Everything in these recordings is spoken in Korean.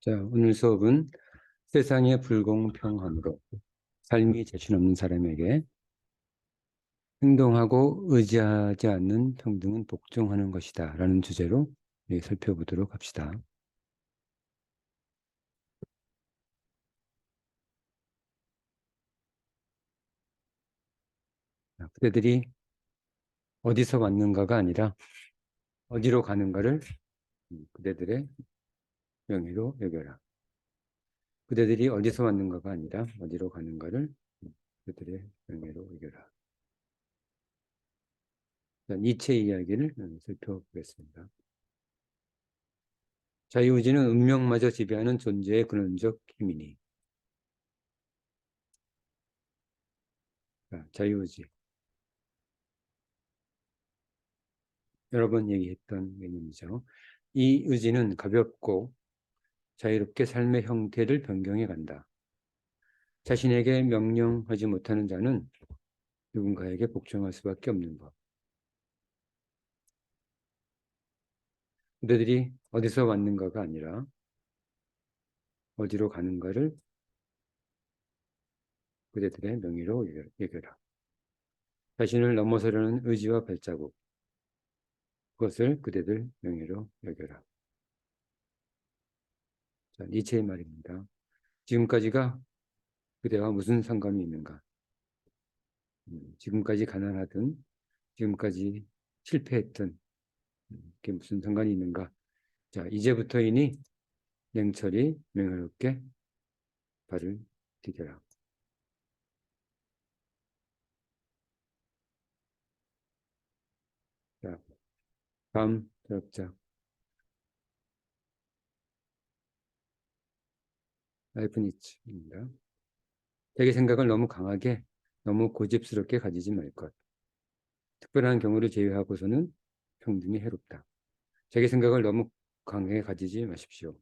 자, 오늘 수업은 세상의 불공평함으로 삶이 자신 없는 사람에게 행동하고 의지하지 않는 평등은 복종하는 것이다 라는 주제로 살펴보도록 합시다. 그대들이 어디서 왔는가가 아니라 어디로 가는가를 그대들의 명예로 여겨라. 그대들이 어디서 왔는가가 아니라 어디로 가는가를 그대들의 명예로 여겨라. 자, 니체 이야기를 살펴보겠습니다. 자유의지는 운명마저 지배하는 존재의 근원적 힘이니. 자, 자유의지. 여러 번 얘기했던 개념이죠. 이 의지는 가볍고 자유롭게 삶의 형태를 변경해 간다. 자신에게 명령하지 못하는 자는 누군가에게 복종할 수밖에 없는 법. 그들이 어디서 왔는가가 아니라 어디로 가는가를 그들의 명예로 여겨라. 자신을 넘어서려는 의지와 발자국, 그것을 그대들 명예로 여겨라. 자, 니체의 말입니다. 지금까지가 그대와 무슨 상관이 있는가? 지금까지 가난하든 지금까지 실패했든 그게 무슨 상관이 있는가? 자, 이제부터이니 냉철히 명예롭게 발을 디뎌라. 자, 다음 철학자 라이프니츠입니다. 자기 생각을 너무 강하게, 너무 고집스럽게 가지지 말 것. 특별한 경우를 제외하고서는 평등이 해롭다. 자기 생각을 너무 강하게 가지지 마십시오.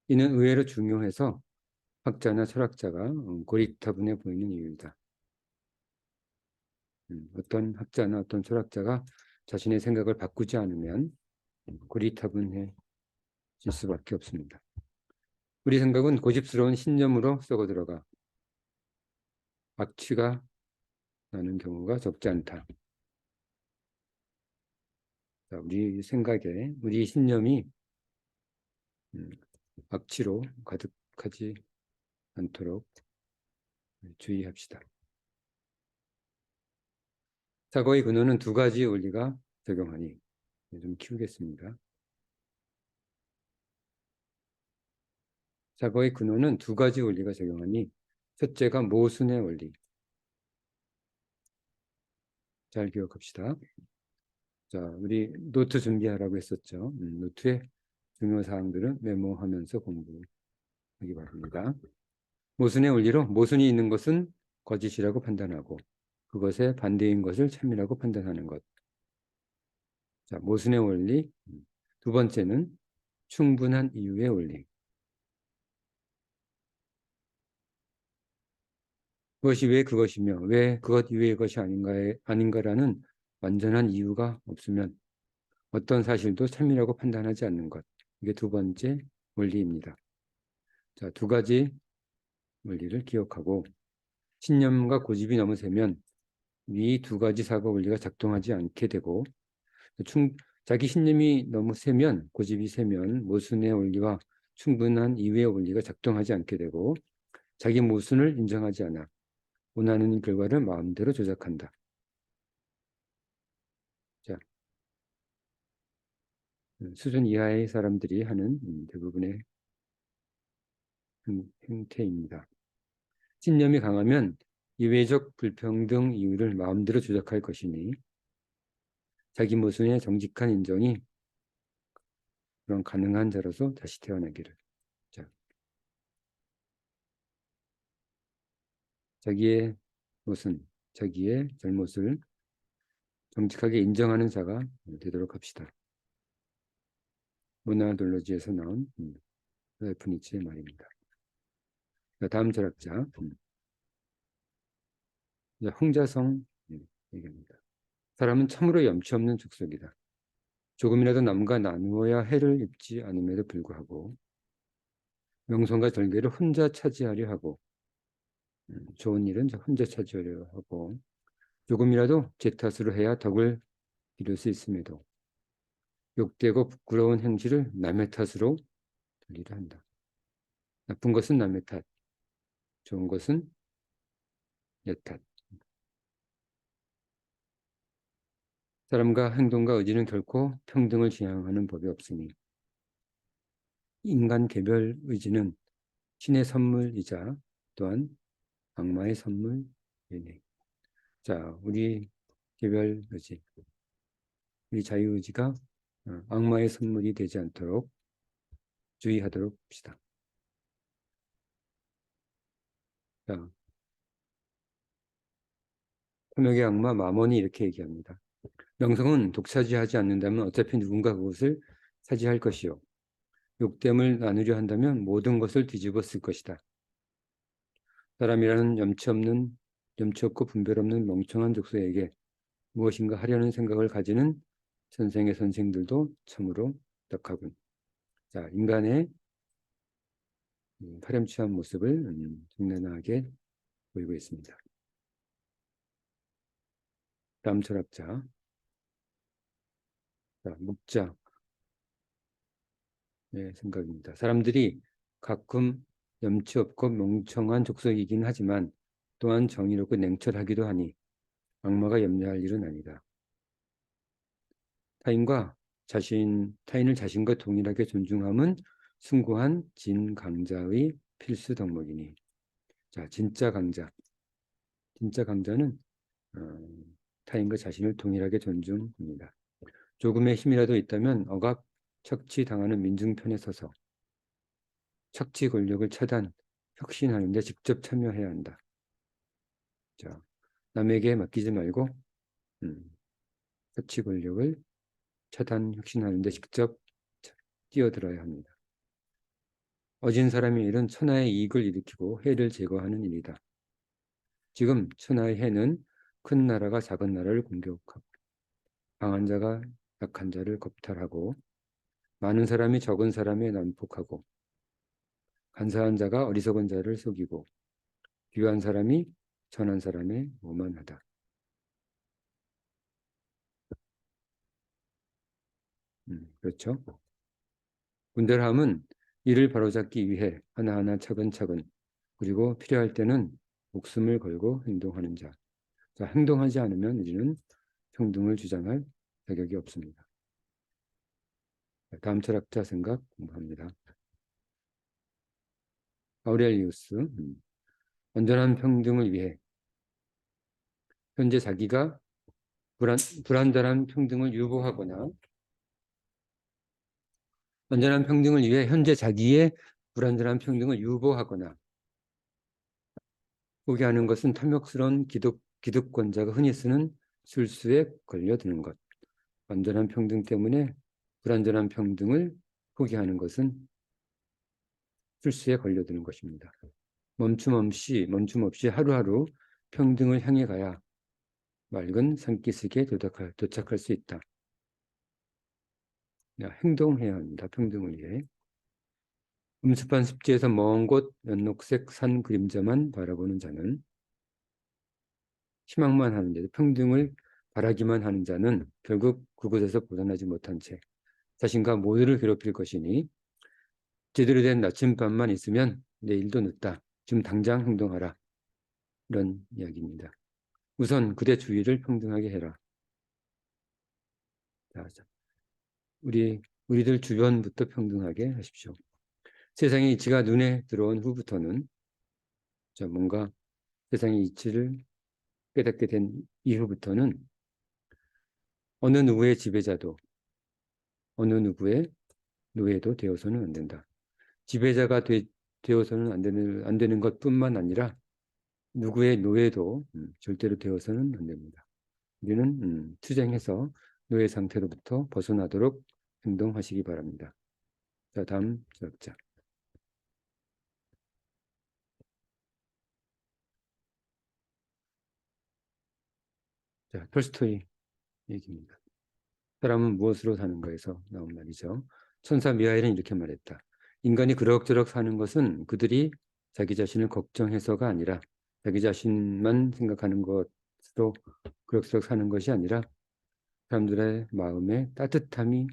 이는 의외로 중요해서 학자나 철학자가 고리타분해 보이는 이유이다. 어떤 학자나 어떤 철학자가 자신의 생각을 바꾸지 않으면 고리타분해질 수밖에 없습니다. 우리 생각은 고집스러운 신념으로 썩어 들어가 악취가 나는 경우가 적지 않다. 자, 우리 생각에 우리 신념이 악취로 가득하지 않도록 주의합시다. 사고의 근원은 두 가지 원리가 적용하니 좀 키우겠습니다. 사고의 근원은 두 가지 원리가 적용하니 첫째가 모순의 원리. 잘 기억합시다. 자, 우리 노트 준비하라고 했었죠. 노트에 중요 사항들은 메모하면서 공부하기 바랍니다. 모순의 원리로 모순이 있는 것은 거짓이라고 판단하고 그것의 반대인 것을 참이라고 판단하는 것. 자, 모순의 원리. 두 번째는 충분한 이유의 원리. 그것이 왜 그것이며 왜 그것 이외의 것이 아닌가라는 완전한 이유가 없으면 어떤 사실도 참이라고 판단하지 않는 것. 이게 두 번째 원리입니다. 자, 두 가지 원리를 기억하고 신념과 고집이 너무 세면 이 두 가지 사고 원리가 작동하지 않게 되고 자기 신념이 너무 세면 고집이 세면 모순의 원리와 충분한 이유의 원리가 작동하지 않게 되고 자기 모순을 인정하지 않아 원하는 결과를 마음대로 조작한다. 자, 수준 이하의 사람들이 하는 대부분의 행태입니다. 신념이 강하면 이외적 불평등 이유를 마음대로 조작할 것이니 자기 모순의 정직한 인정이 그런 가능한 자로서 다시 태어나기를. 자, 자기의 모순, 자기의 잘못을 정직하게 인정하는 자가 되도록 합시다. 모나돌로지에서 나온 라이프니츠의 말입니다. 다음 철학자 홍자성 얘기합니다. 사람은 참으로 염치 없는 족속이다. 조금이라도 남과 나누어야 해를 입지 않음에도 불구하고 명성과 절개를 혼자 차지하려 하고 좋은 일은 혼자 차지하려 하고 조금이라도 제 탓으로 해야 덕을 이룰 수 있음에도 욕되고 부끄러운 행실을 남의 탓으로 돌리려 한다. 나쁜 것은 남의 탓, 좋은 것은 내 탓. 사람과 행동과 의지는 결코 평등을 지향하는 법이 없으니 인간 개별 의지는 신의 선물이자 또한 악마의 선물이네. 자, 우리 개별 의지, 우리 자유의지가 악마의 선물이 되지 않도록 주의하도록 합시다. 자, 탐욕의 악마 마몬이 이렇게 얘기합니다. 명성은 독차지하지 않는다면 어차피 누군가 그것을 차지할 것이요. 욕됨을 나누려 한다면 모든 것을 뒤집어 쓸 것이다. 사람이라는 염치 없고 분별 없는 멍청한 족쇄에게 무엇인가 하려는 생각을 가지는 선생의 선생들도 참으로 딱하군. 자, 인간의 파렴치한 모습을 적나라하게 보이고 있습니다. 다음 철학자, 자, 묵자의 생각입니다. 사람들이 가끔 염치 없고 멍청한 족속이긴 하지만 또한 정의롭고 냉철하기도 하니 악마가 염려할 일은 아니다. 타인을 자신과 동일하게 존중함은 숭고한 진강자의 필수 덕목이니. 자, 진짜 강자는 타인과 자신을 동일하게 존중합니다. 조금의 힘이라도 있다면 억압, 착취당하는 민중 편에 서서 착취 권력을 차단, 혁신하는 데 직접 참여해야 한다. 자, 남에게 맡기지 말고 착취 권력을 차단, 혁신하는 데 직접 뛰어들어야 합니다. 어진 사람의 일은 천하의 이익을 일으키고 해를 제거하는 일이다. 지금 천하의 해는 큰 나라가 작은 나라를 공격하고 강한 자가 약한 자를 겁탈하고 많은 사람이 적은 사람에 난폭하고 간사한 자가 어리석은 자를 속이고 귀한 사람이 천한 사람에 오만하다. 그렇죠. 군대함은 이를 바로잡기 위해 하나하나 차근차근 그리고 필요할 때는 목숨을 걸고 행동하는 자. 자, 행동하지 않으면 우리는 평등을 주장할 자격이 없습니다. 다음 철학자 생각 공부합니다. 아우렐리우스, 완전한 평등을 위해 현재 자기가 불완전한 평등을 유보하거나 완전한 평등을 위해 현재 자기의 불완전한 평등을 유보하거나 포기하는 것은 탐욕스러운 기득권자가 흔히 쓰는 술수에 걸려드는 것. 완전한 평등 때문에 불완전한 평등을 포기하는 것은 술수에 걸려드는 것입니다. 멈춤 없이 하루하루 평등을 향해 가야 맑은 산기슭에 도착할 수 있다. 행동해야 합니다. 평등을 위해. 음습한 습지에서 먼 곳 연녹색 산 그림자만 바라보는 자는 희망만 하는 자, 평등을 바라기만 하는 자는 결국 그곳에서 벗어나지 못한 채 자신과 모두를 괴롭힐 것이니 제대로 된 나침반만 있으면 내일도 늦다. 지금 당장 행동하라. 이런 이야기입니다. 우선 그대 주위를 평등하게 해라. 자, 우리들 주변부터 평등하게 하십시오. 세상의 이치가 눈에 들어온 후부터는 뭔가 세상의 이치를 깨닫게 된 이후부터는 어느 누구의 지배자도 어느 누구의 노예도 되어서는 안 된다. 지배자가 되어서는 안 되는 것뿐만 아니라 누구의 노예도 절대로 되어서는 안 됩니다. 우리는 투쟁해서 노예 상태로부터 벗어나도록 행동하시기 바랍니다. 자, 다음 수업자. 자, 톨스토이 얘기입니다. 사람은 무엇으로 사는가에서 나온 말이죠. 천사 미하엘은 이렇게 말했다. 인간이 그럭저럭 사는 것은 그들이 자기 자신을 걱정해서가 아니라 자기 자신만 생각하는 것으로 그럭저럭 사는 것이 아니라 사람들의 마음에 따뜻함이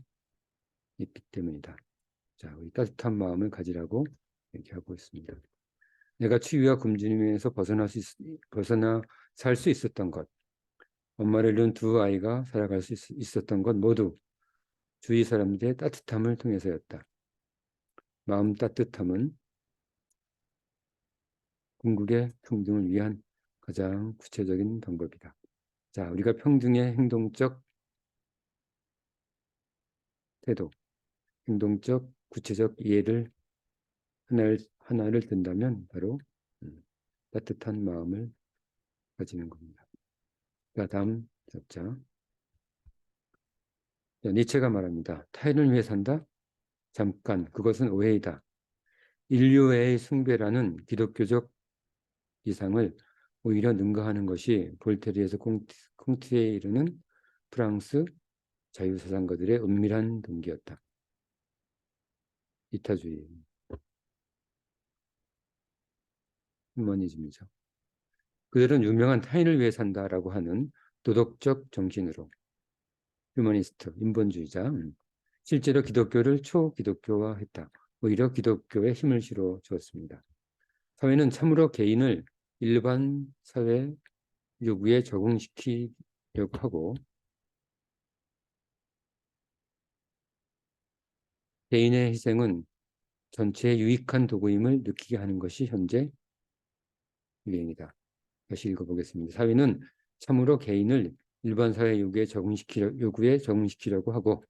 있기 때문이다. 자, 우리 따뜻한 마음을 가지라고 얘기하고 있습니다. 내가 추위와 굶주림에서 벗어나 살 수 있었던 것, 엄마를 잃은 두 아이가 살아갈 수 있었던 것 모두 주위 사람들의 따뜻함을 통해서였다. 마음 따뜻함은 궁극의 평등을 위한 가장 구체적인 방법이다. 자, 우리가 평등의 행동적 태도, 행동적 구체적 이해를 하나를 든다면 바로 따뜻한 마음을 가지는 겁니다. 자, 다음 적자. 니체가 말합니다. 타인을 위해 산다? 잠깐, 그것은 오해이다. 인류의 숭배라는 기독교적 이상을 오히려 능가하는 것이 볼테르에서 콩티에 이르는 프랑스 자유사상가들의 은밀한 동기였다. 이타주의, 휴머니즘이죠. 그들은 유명한 타인을 위해 산다라고 하는 도덕적 정신으로 휴머니스트, 인본주의자, 실제로 기독교를 초기독교화했다. 오히려 기독교에 힘을 실어 주었습니다. 사회는 참으로 개인을 일반 사회 요구에 적응시키려고 하고 개인의 희생은 전체에 유익한 도구임을 느끼게 하는 것이 현재 유행이다. 다시 읽어보겠습니다. 사회는 참으로 개인을 일반 사회 요구에 적응시키려고 하고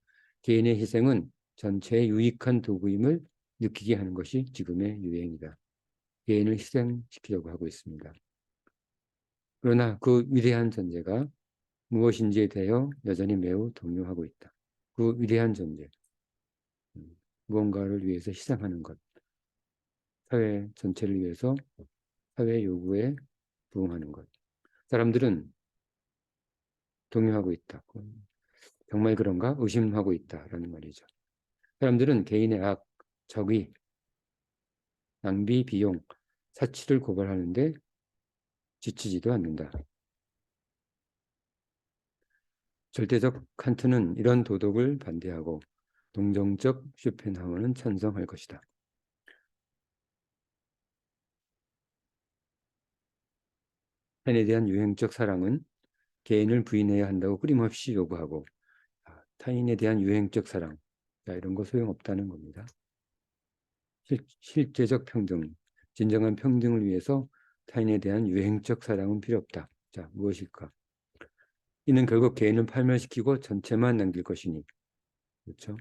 개인의 희생은 전체에 유익한 도구임을 느끼게 하는 것이 지금의 유행이다. 개인을 희생시키려고 하고 있습니다. 그러나 그 위대한 존재가 무엇인지에 대하여 여전히 매우 동요하고 있다. 그 위대한 존재, 무언가를 위해서 희생하는 것, 사회 전체를 위해서 사회 요구에 부응하는 것. 사람들은 동요하고 있다. 정말 그런가? 의심하고 있다라는 말이죠. 사람들은 개인의 악, 적의, 낭비, 비용, 사치를 고발하는데 지치지도 않는다. 절대적 칸트는 이런 도덕을 반대하고 동정적 쇼펜하우어는 찬성할 것이다. 타인에 대한 유행적 사랑은 개인을 부인해야 한다고 끊임없이 요구하고 타인에 대한 유행적 사랑, 이런 거 소용없다는 겁니다. 실제적 평등, 진정한 평등을 위해서 타인에 대한 유행적 사랑은 필요 없다. 자, 무엇일까? 이는 결국 개인을 파멸시키고 전체만 남길 것이니, 그렇죠?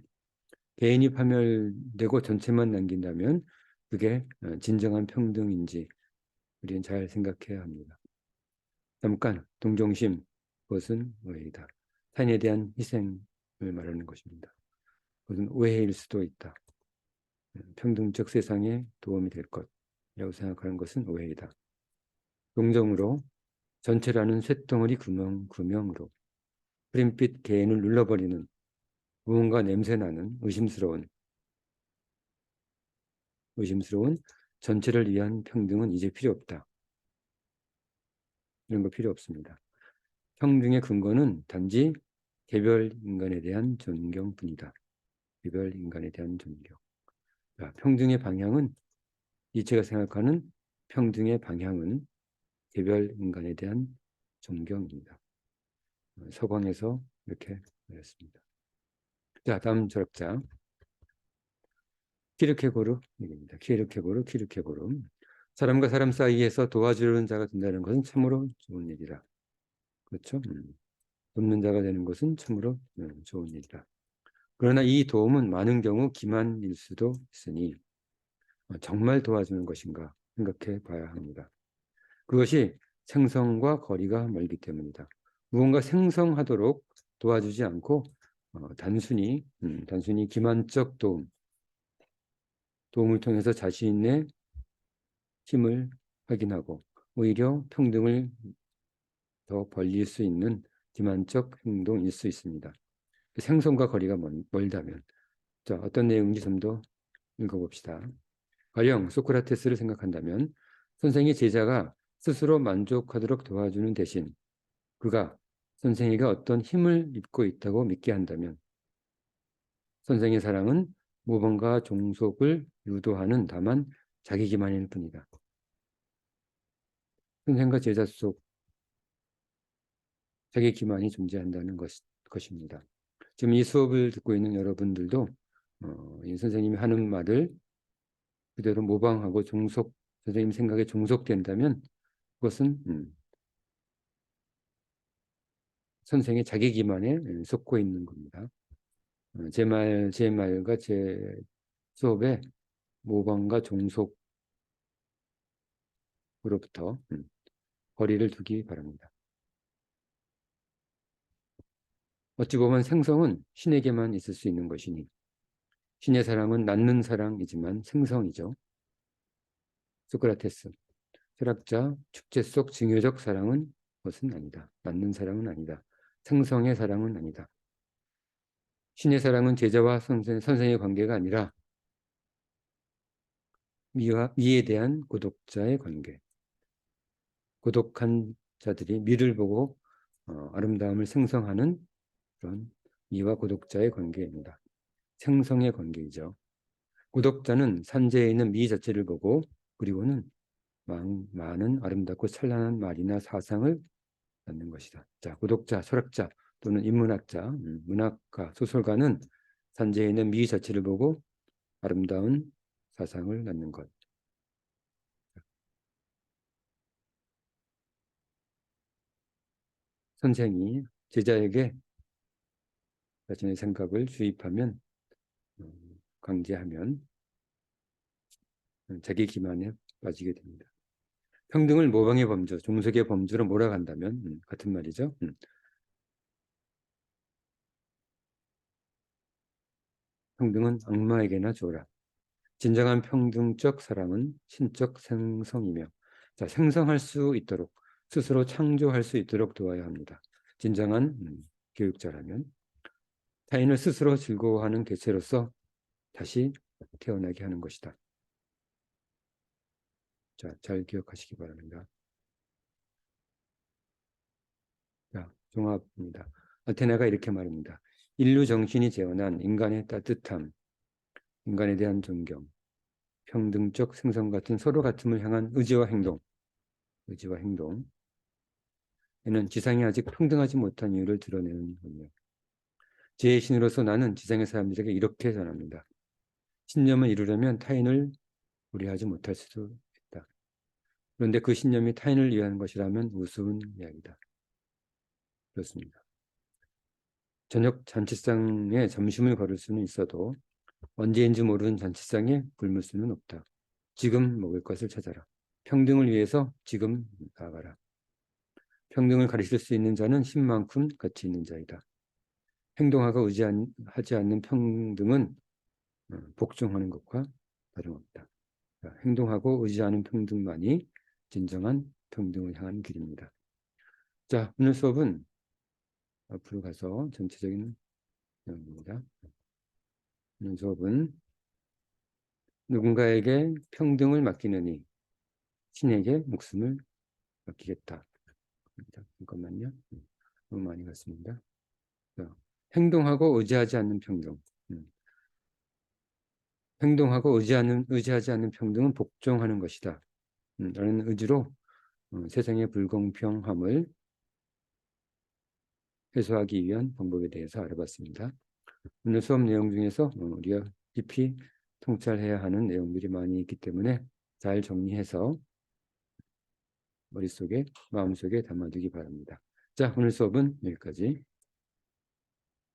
개인이 파멸되고 전체만 남긴다면 그게 진정한 평등인지 우리는 잘 생각해야 합니다. 잠깐, 동정심, 그것은 오해이다. 타인에 대한 희생을 말하는 것입니다. 그것은 오해일 수도 있다. 평등적 세상에 도움이 될 것이라고 생각하는 것은 오해이다. 동정으로 전체라는 쇳덩어리 구명으로 프린빛 개인을 눌러버리는 무언가 냄새나는 의심스러운 전체를 위한 평등은 이제 필요 없다. 이런 거 필요 없습니다. 평등의 근거는 단지 개별 인간에 대한 존경뿐이다. 개별 인간에 대한 존경. 평등의 방향은 제가 생각하는 평등의 방향은 개별 인간에 대한 존경입니다. 서광에서 이렇게 말했습니다. 자, 다음 철학자 키르케고르입니다. 키르케고르. 사람과 사람 사이에서 도와주는 자가 된다는 것은 참으로 좋은 일이다. 그렇죠? 돕는 자가 되는 것은 참으로 좋은 일이다. 그러나 이 도움은 많은 경우 기만일 수도 있으니 정말 도와주는 것인가 생각해 봐야 합니다. 그것이 생성과 거리가 멀기 때문이다. 무언가 생성하도록 도와주지 않고 단순히 기만적 도움을 통해서 자신의 힘을 확인하고 오히려 평등을 더 벌릴 수 있는 기만적 행동일 수 있습니다. 생성과 거리가 멀다면. 자, 어떤 내용인지 좀 더 읽어봅시다. 가령 소크라테스를 생각한다면 선생이 제자가 스스로 만족하도록 도와주는 대신 그가 선생에게 어떤 힘을 입고 있다고 믿게 한다면 선생의 사랑은 모범과 종속을 유도하는 다만 자기 기만일 뿐이다. 선생과 제자 속 자기 기만이 존재한다는 것입니다. 지금 이 수업을 듣고 있는 여러분들도 이 선생님이 하는 말을 그대로 모방하고 선생님 생각에 종속된다면 그것은 선생의 자기 기만에 속고 있는 겁니다. 제 말과 제 수업에 모방과 종속으로부터 거리를 두기 바랍니다. 어찌 보면 생성은 신에게만 있을 수 있는 것이니 신의 사랑은 낳는 사랑이지만 생성이죠. 소크라테스, 철학자, 축제 속 증여적 사랑은 것은 아니다. 낳는 사랑은 아니다. 생성의 사랑은 아니다. 신의 사랑은 제자와 선생의 관계가 아니라 미에 대한 고독자의 관계. 고독한 자들이 미를 보고 아름다움을 생성하는 그런 미와 고독자의 관계입니다. 생성의 관계이죠. 고독자는 산재에 있는 미 자체를 보고 그리고는 많은 아름답고 찬란한 말이나 사상을 갖는 것이다. 자, 고독자, 철학자 또는 인문학자, 문학가, 소설가는 산재에 있는 미 자체를 보고 아름다운 사상을 갖는 것. 선생이 제자에게 자신의 생각을 주입하면 강제하면 자기 기만에 빠지게 됩니다. 평등을 모방의 범주, 종속의 범주로 몰아간다면 같은 말이죠. 평등은 악마에게나 줘라. 진정한 평등적 사랑은 신적 생성이며 자, 생성할 수 있도록 스스로 창조할 수 있도록 도와야 합니다. 진정한 교육자라면 타인을 스스로 즐거워하는 개체로서 다시 태어나게 하는 것이다. 자, 잘 기억하시기 바랍니다. 자, 종합입니다. 아테나가 이렇게 말합니다. 인류 정신이 재현한 인간의 따뜻함, 인간에 대한 존경, 평등적 생성 같은 서로 같음을 향한 의지와 행동, 이는 지상이 아직 평등하지 못한 이유를 드러내는 겁니다. 제 신으로서 나는 지상의 사람들에게 이렇게 전합니다. 신념을 이루려면 타인을 우려하지 못할 수도 있다. 그런데 그 신념이 타인을 위한 것이라면 우스운 이야기다. 그렇습니다. 저녁 잔치상에 점심을 걸을 수는 있어도 언제인지 모르는 잔치상에 굶을 수는 없다. 지금 먹을 것을 찾아라. 평등을 위해서 지금 나아가라. 평등을 가르칠 수 있는 자는 신만큼 가치 있는 자이다. 행동하고 의지하지 않는 평등은 복종하는 것과 다름없다. 행동하고 의지하는 평등만이 진정한 평등을 향한 길입니다. 자, 오늘 수업은 앞으로 가서 전체적인 내용입니다. 오늘 수업은 누군가에게 평등을 맡기느니 신에게 목숨을 맡기겠다. 잠깐만요. 너무 많이 갔습니다. 자, 행동하고 의지하지 않는 평등. 행동하고 의지하지 않는 평등은 복종하는 것이다. 라는 의지로 세상의 불공평함을 해소하기 위한 방법에 대해서 알아봤습니다. 오늘 수업 내용 중에서 우리가 깊이 통찰해야 하는 내용들이 많이 있기 때문에 잘 정리해서 머릿속에, 마음속에 담아두기 바랍니다. 자, 오늘 수업은 여기까지.